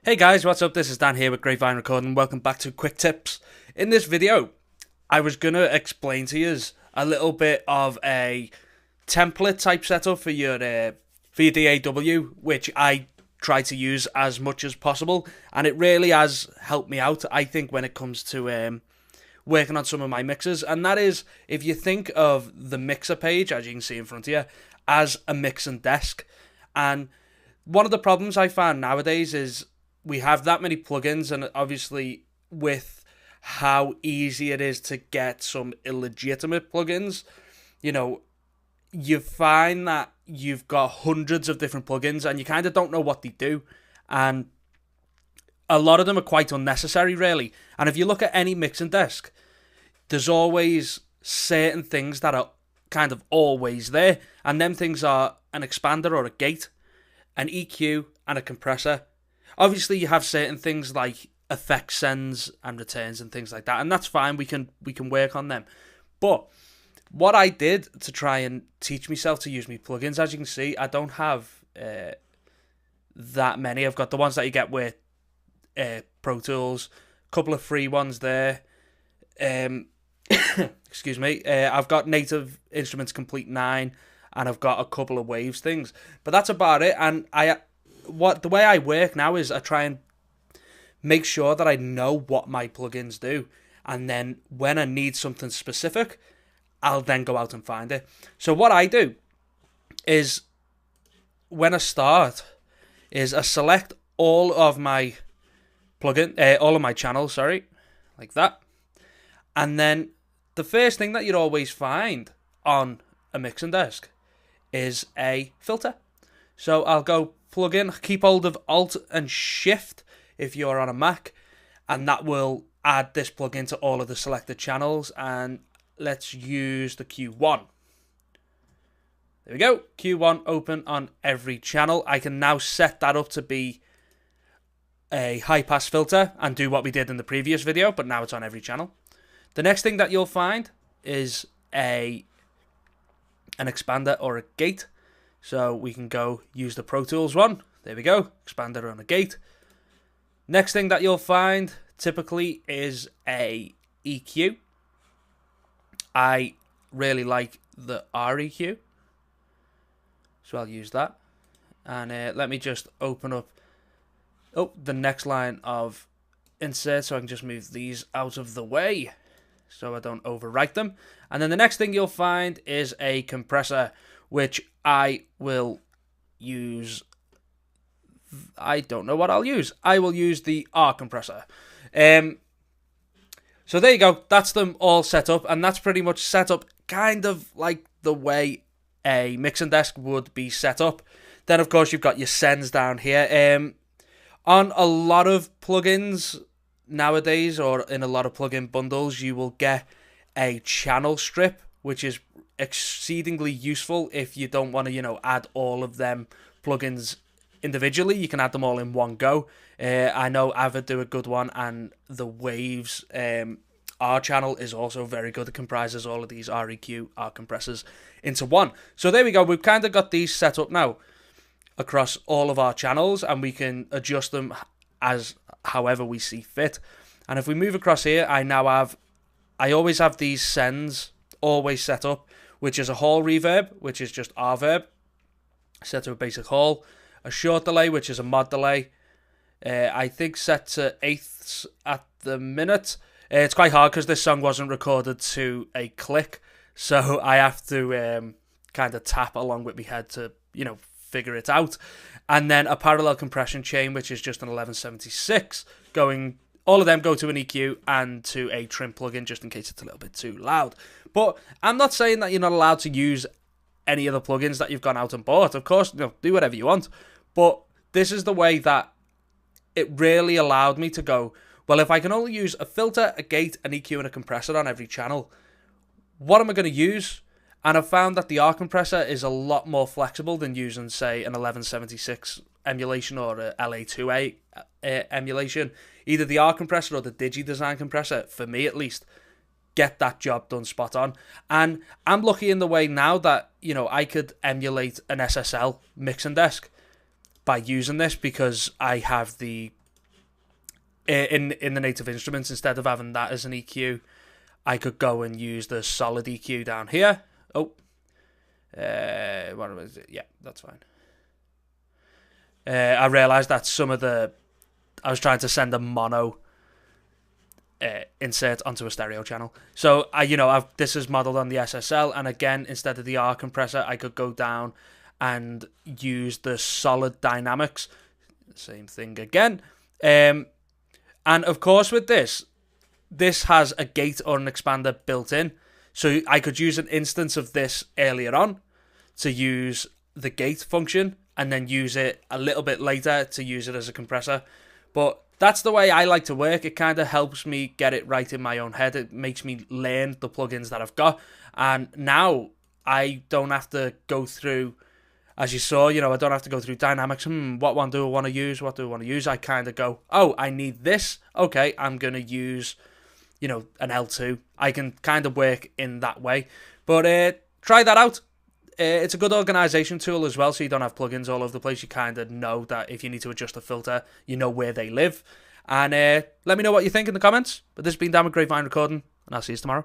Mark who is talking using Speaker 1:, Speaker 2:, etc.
Speaker 1: Hey guys, what's up? This is Dan here with GrapeVineRecording. Welcome back to Quick Tips. In this video, I was going to explain to you a little bit of a template type setup for your DAW, which I try to use as much as possible, and it really has helped me out, I think, when it comes to working on some of my mixes. And that is, if you think of the mixer page, as you can see in front of you, as a mixing desk. And one of the problems I find nowadays is we have that many plugins, and obviously with how easy it is to get some illegitimate plugins, you find that you've got hundreds of different plugins and you kind of don't know what they do, and a lot of them are quite unnecessary, really. And if you look at any mixing desk, there's always certain things that are kind of always there, and them things are an expander or a gate, an EQ, and a compressor. Obviously, you have certain things like effect sends and returns and things like that, and that's fine. We can work on them. But what I did to try and teach myself to use my plugins, as you can see, I don't have that many. I've got the ones that you get with Pro Tools, a couple of free ones there. Excuse me. I've got Native Instruments Complete 9, and I've got a couple of Waves things. But that's about it. And the way I work now is I try and make sure that I know what my plugins do, and then when I need something specific, I'll then go out and find it. So what I do is, when I start, is I select all of my all of my channels, like that, and then the first thing that you'd always find on a mixing desk is a filter. So I'll go plugin, keep hold of Alt and Shift if you're on a Mac, and that will add this plugin to all of the selected channels. And let's use the Q1. There we go, Q1 open on every channel. I can now set that up to be a high pass filter and do what we did in the previous video, but now it's on every channel. The next thing that you'll find is an expander or a gate. So we can go use the Pro Tools one. There we go, expander on a gate. Next thing that you'll find typically is a EQ. I really like the REQ, so I'll use that. And let me just open up the next line of insert, so I can just move these out of the way so I don't overwrite them. And then the next thing you'll find is a compressor, which I will use. I don't know what I'll use. I will use the R compressor. So there you go. That's them all set up, and that's pretty much set up kind of like the way a mixing desk would be set up. Then, of course, you've got your sends down here. On a lot of plugins nowadays, or in a lot of plugin bundles, you will get a channel strip, which is exceedingly useful if you don't want to, add all of them plugins individually. You can add them all in one go. I know Avid do a good one, and the Waves R channel is also very good. It comprises all of these REQ, R compressors into one. So there we go. We've kind of got these set up now across all of our channels, and we can adjust them as however we see fit. And if we move across here, I always have these sends always set up, which is a hall reverb, which is just R-verb, set to a basic hall, a short delay, which is a mod delay, I think set to eighths at the minute. It's quite hard because this song wasn't recorded to a click, so I have to kind of tap along with my head to, figure it out. And then a parallel compression chain, which is just an 1176, all of them go to an EQ and to a trim plugin, just in case it's a little bit too loud. But I'm not saying that you're not allowed to use any of the plugins that you've gone out and bought. Of course, do whatever you want. But this is the way that it really allowed me to go, well, if I can only use a filter, a gate, an EQ, and a compressor on every channel, what am I going to use? And I've found that the R compressor is a lot more flexible than using, say, an 1176 emulation or a LA2A emulation. Either the R compressor or the Digi Design compressor, for me at least, get that job done spot on. And I'm lucky in the way now that, I could emulate an SSL mixing desk by using this, because I have the in the native instruments, instead of having that as an EQ, I could go and use the solid EQ down here. Oh, what was it? Yeah, that's fine. I realised that I was trying to send a mono insert onto a stereo channel. So this is modelled on the SSL, and again, instead of the R compressor, I could go down and use the solid dynamics. Same thing again. And of course with this has a gate or an expander built in. So I could use an instance of this earlier on to use the gate function, and then use it a little bit later to use it as a compressor. But that's the way I like to work. It kind of helps me get it right in my own head. It makes me learn the plugins that I've got. And now I don't have to go through, as you saw, I don't have to go through dynamics. What one do I want to use? What do I want to use? I kind of go, oh, I need this. Okay, I'm going to use, an L2. I can kind of work in that way. But try that out. It's a good organisation tool as well, so you don't have plugins all over the place. You kind of know that if you need to adjust a filter, you know where they live. And let me know what you think in the comments. But this has been Dan with GrapeVineRecording, and I'll see you tomorrow.